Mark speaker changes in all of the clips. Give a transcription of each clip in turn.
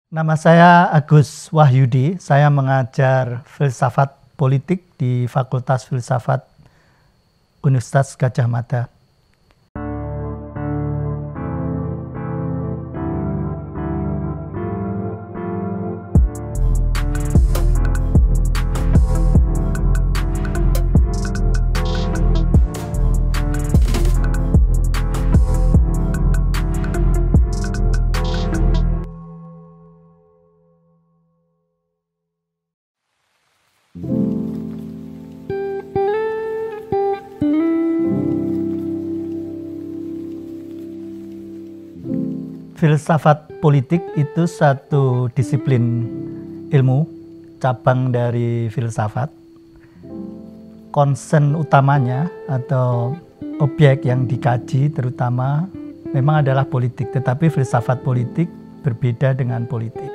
Speaker 1: Nama saya Agus Wahyudi, saya mengajar filsafat politik di Fakultas Filsafat Universitas Gadjah Mada. Filsafat politik itu satu disiplin ilmu, cabang dari filsafat. Concern utamanya atau objek yang dikaji terutama memang adalah politik, tetapi filsafat politik berbeda dengan politik.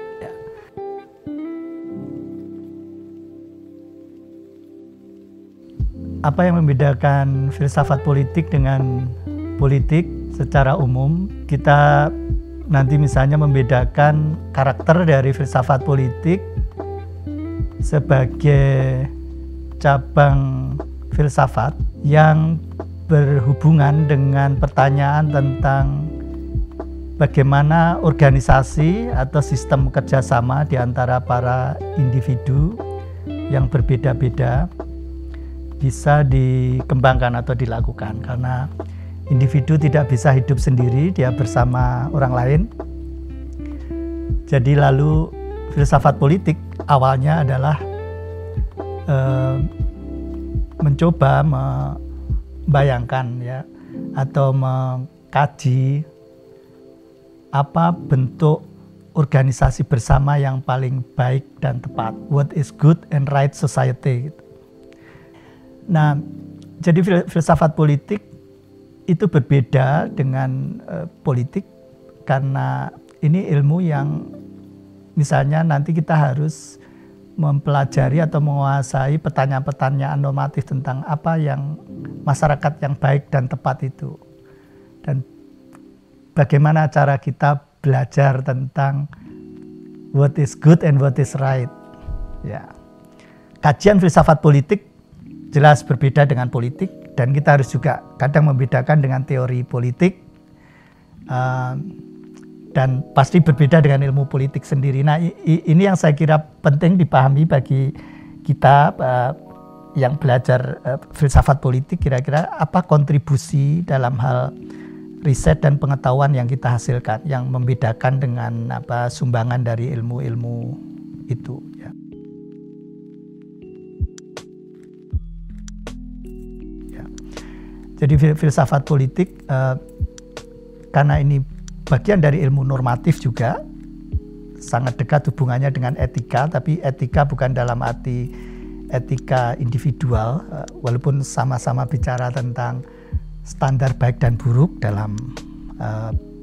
Speaker 1: Apa yang membedakan filsafat politik dengan politik secara umum? Kita nanti misalnya membedakan karakter dari filsafat politik sebagai cabang filsafat yang berhubungan dengan pertanyaan tentang bagaimana organisasi atau sistem kerjasama di antara para individu yang berbeda-beda bisa dikembangkan atau dilakukan, karena individu tidak bisa hidup sendiri, dia bersama orang lain. Jadi lalu filsafat politik awalnya adalah mencoba membayangkan ya, atau mengkaji apa bentuk organisasi bersama yang paling baik dan tepat. What is good and right society. Nah, jadi filsafat politik itu berbeda dengan politik karena ini ilmu yang misalnya nanti kita harus mempelajari atau menguasai pertanyaan-pertanyaan normatif tentang apa yang masyarakat yang baik dan tepat itu, dan bagaimana cara kita belajar tentang what is good and what is right. Ya, kajian filsafat politik jelas berbeda dengan politik, dan kita harus juga kadang membedakan dengan teori politik, dan pasti berbeda dengan ilmu politik sendiri. Nah, ini yang saya kira penting dipahami bagi kita yang belajar filsafat politik, kira-kira apa kontribusi dalam hal riset dan pengetahuan yang kita hasilkan, yang membedakan dengan apa sumbangan dari ilmu-ilmu itu. Ya. Jadi filsafat politik karena ini bagian dari ilmu normatif juga sangat dekat hubungannya dengan etika, tapi etika bukan dalam arti etika individual, walaupun sama-sama bicara tentang standar baik dan buruk dalam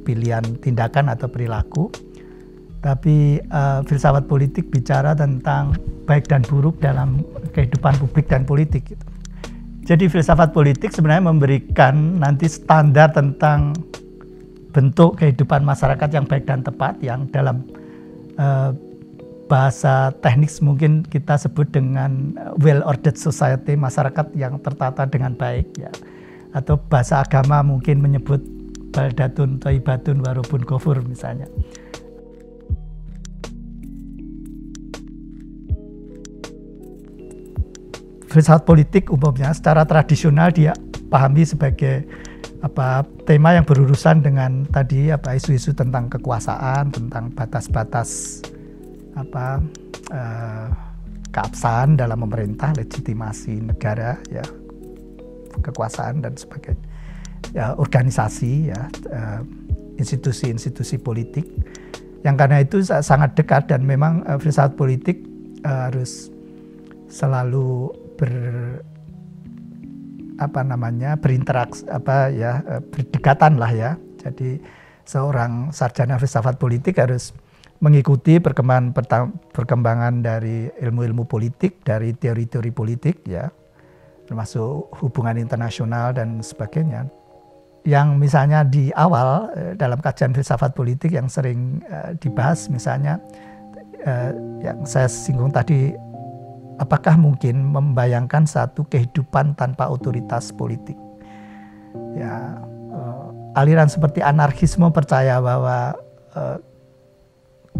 Speaker 1: pilihan tindakan atau perilaku, tapi filsafat politik bicara tentang baik dan buruk dalam kehidupan publik dan politik gitu. Jadi filsafat politik sebenarnya memberikan nanti standar tentang bentuk kehidupan masyarakat yang baik dan tepat, yang dalam bahasa teknis mungkin kita sebut dengan well-ordered society, masyarakat yang tertata dengan baik ya. Atau bahasa agama mungkin menyebut baldatun thayyibatun wa rabbun ghafur misalnya. Filsafat politik umumnya secara tradisional dia pahami sebagai tema yang berurusan dengan tadi isu-isu tentang kekuasaan, tentang batas-batas keabsahan dalam memerintah, legitimasi negara ya, kekuasaan dan sebagainya. Ya, organisasi ya, institusi-institusi politik yang karena itu sangat dekat, dan memang filsafat politik harus selalu berinteraksi berdekatan lah ya. Jadi seorang sarjana filsafat politik harus mengikuti perkembangan dari ilmu-ilmu politik, dari teori-teori politik ya, termasuk hubungan internasional dan sebagainya. yang misalnya di awal dalam kajian filsafat politik yang sering dibahas, misalnya yang saya singgung tadi, apakah mungkin membayangkan satu kehidupan tanpa otoritas politik? Ya, aliran seperti anarkisme percaya bahwa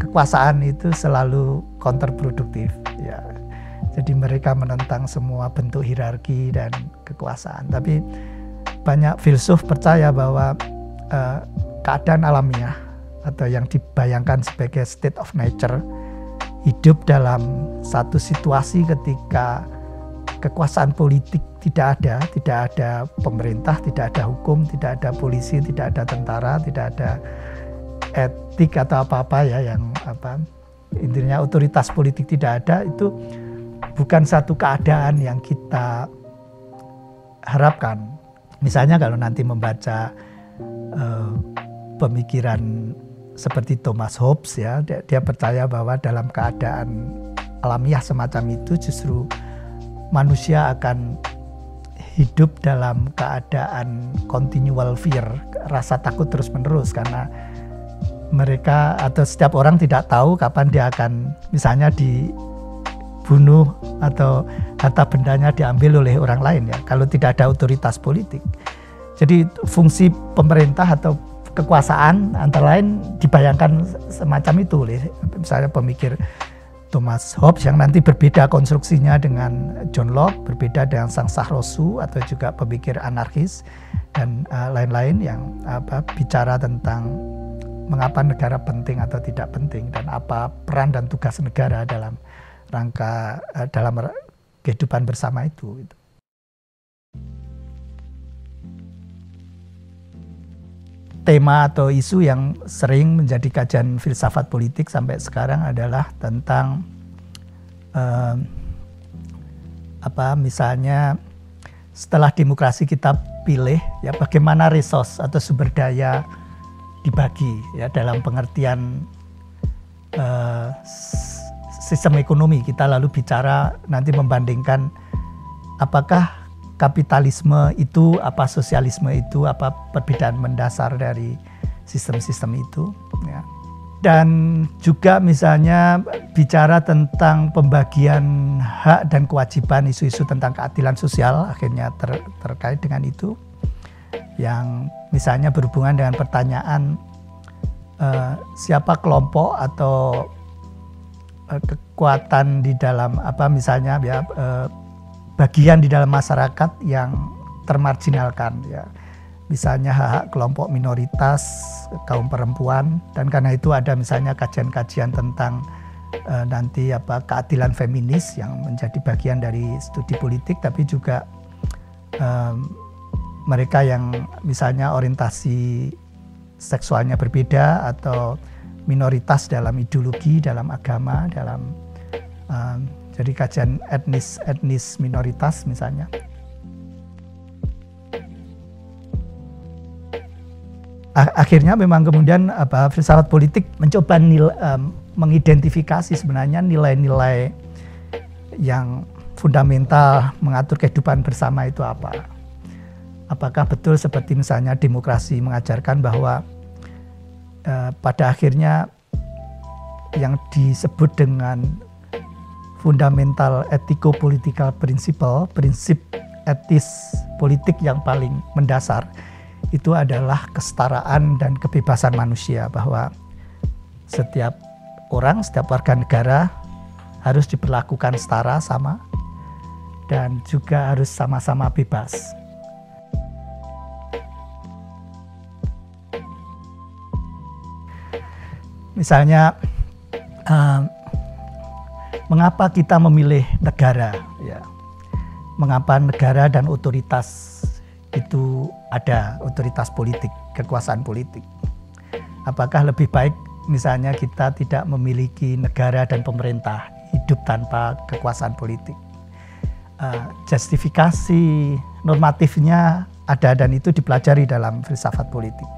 Speaker 1: kekuasaan itu selalu kontraproduktif. Ya, jadi mereka menentang semua bentuk hierarki dan kekuasaan. Tapi banyak filsuf percaya bahwa keadaan alamiah atau yang dibayangkan sebagai state of nature hidup dalam satu situasi ketika kekuasaan politik tidak ada pemerintah, tidak ada hukum, tidak ada polisi, tidak ada tentara, tidak ada etik atau apa-apa ya, yang intinya otoritas politik tidak ada. Itu bukan satu keadaan yang kita harapkan. Misalnya kalau nanti membaca pemikiran seperti Thomas Hobbes ya, dia percaya bahwa dalam keadaan alamiah semacam itu justru manusia akan hidup dalam keadaan continual fear, rasa takut terus-menerus, karena mereka atau setiap orang tidak tahu kapan dia akan misalnya dibunuh atau harta bendanya diambil oleh orang lain ya, kalau tidak ada otoritas politik. Jadi fungsi pemerintah atau kekuasaan antara lain dibayangkan semacam itu oleh misalnya pemikir Thomas Hobbes, yang nanti berbeda konstruksinya dengan John Locke, berbeda dengan Sangsang Rosu atau juga pemikir anarkis dan lain-lain yang bicara tentang mengapa negara penting atau tidak penting dan apa peran dan tugas negara dalam rangka dalam kehidupan bersama itu. Tema atau isu yang sering menjadi kajian filsafat politik sampai sekarang adalah tentang misalnya setelah demokrasi kita pilih ya, bagaimana resource atau sumber daya dibagi ya, dalam pengertian sistem ekonomi. Kita lalu bicara nanti membandingkan apakah kapitalisme itu, apa sosialisme itu, apa perbedaan mendasar dari sistem-sistem itu ya. Dan juga misalnya bicara tentang pembagian hak dan kewajiban, isu-isu tentang keadilan sosial akhirnya terkait dengan itu, yang misalnya berhubungan dengan pertanyaan siapa kelompok atau kekuatan di dalam misalnya ya, bagian di dalam masyarakat yang termarginalkan ya, misalnya hak-hak kelompok minoritas, kaum perempuan, dan karena itu ada misalnya kajian-kajian tentang nanti keadilan feminis yang menjadi bagian dari studi politik, tapi juga mereka yang misalnya orientasi seksualnya berbeda atau minoritas dalam ideologi, dalam agama, dalam jadi kajian etnis minoritas misalnya. Akhirnya memang kemudian filsafat politik mencoba mengidentifikasi sebenarnya nilai-nilai yang fundamental mengatur kehidupan bersama itu apa. Apakah betul seperti misalnya demokrasi mengajarkan bahwa pada akhirnya yang disebut dengan fundamental ethico-political principle, prinsip etis politik yang paling mendasar, itu adalah kesetaraan dan kebebasan manusia, bahwa setiap orang, setiap warga negara harus diperlakukan setara, sama, dan juga harus sama-sama bebas. Misalnya, mengapa kita memilih negara? Ya, mengapa negara dan otoritas itu ada, otoritas politik, kekuasaan politik? Apakah lebih baik misalnya kita tidak memiliki negara dan pemerintah, hidup tanpa kekuasaan politik? Justifikasi normatifnya ada dan itu dipelajari dalam filsafat politik.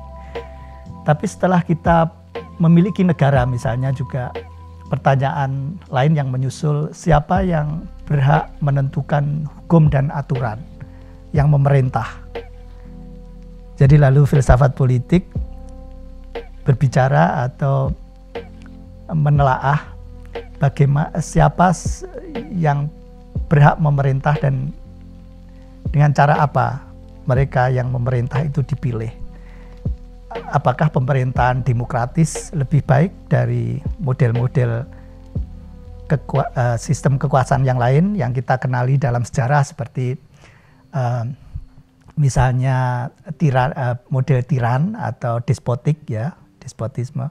Speaker 1: Tapi setelah kita memiliki negara misalnya, juga pertanyaan lain yang menyusul, siapa yang berhak menentukan hukum dan aturan yang memerintah? Jadi lalu filsafat politik berbicara atau menelaah bagaimana siapa yang berhak memerintah dan dengan cara apa mereka yang memerintah itu dipilih. Apakah pemerintahan demokratis lebih baik dari model-model sistem kekuasaan yang lain yang kita kenali dalam sejarah seperti misalnya model tiran atau despotik ya, despotisme.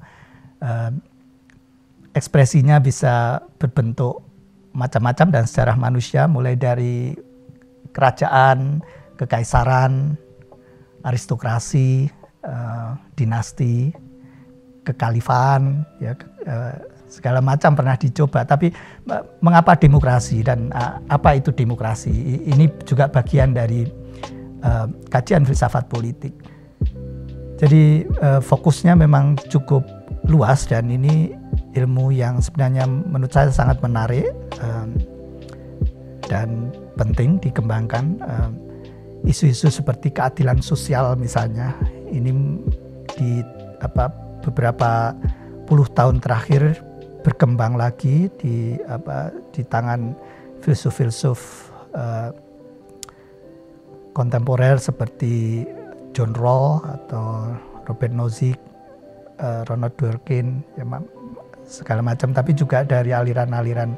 Speaker 1: Ekspresinya bisa berbentuk macam-macam dan sejarah manusia mulai dari kerajaan, kekaisaran, aristokrasi, dinasti, kekhalifan ya, segala macam pernah dicoba. Tapi mengapa demokrasi dan apa itu demokrasi? Ini juga bagian dari kajian filsafat politik. Jadi fokusnya memang cukup luas dan ini ilmu yang sebenarnya menurut saya sangat menarik dan penting dikembangkan. Isu-isu seperti keadilan sosial misalnya ini di beberapa puluh tahun terakhir berkembang lagi di tangan filsuf-filsuf kontemporer seperti John Rawls atau Robert Nozick, Ronald Dworkin, ya, segala macam. Tapi juga dari aliran-aliran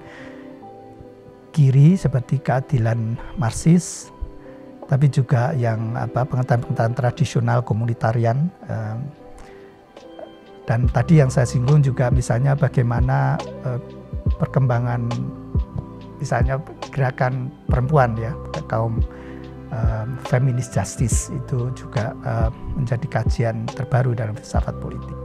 Speaker 1: kiri seperti keadilan Marxis, tapi juga yang pengetahuan-pengetahuan tradisional komunitarian. Dan tadi yang saya singgung juga misalnya bagaimana perkembangan misalnya gerakan perempuan ya, kaum feminist justice itu juga menjadi kajian terbaru dalam filsafat politik.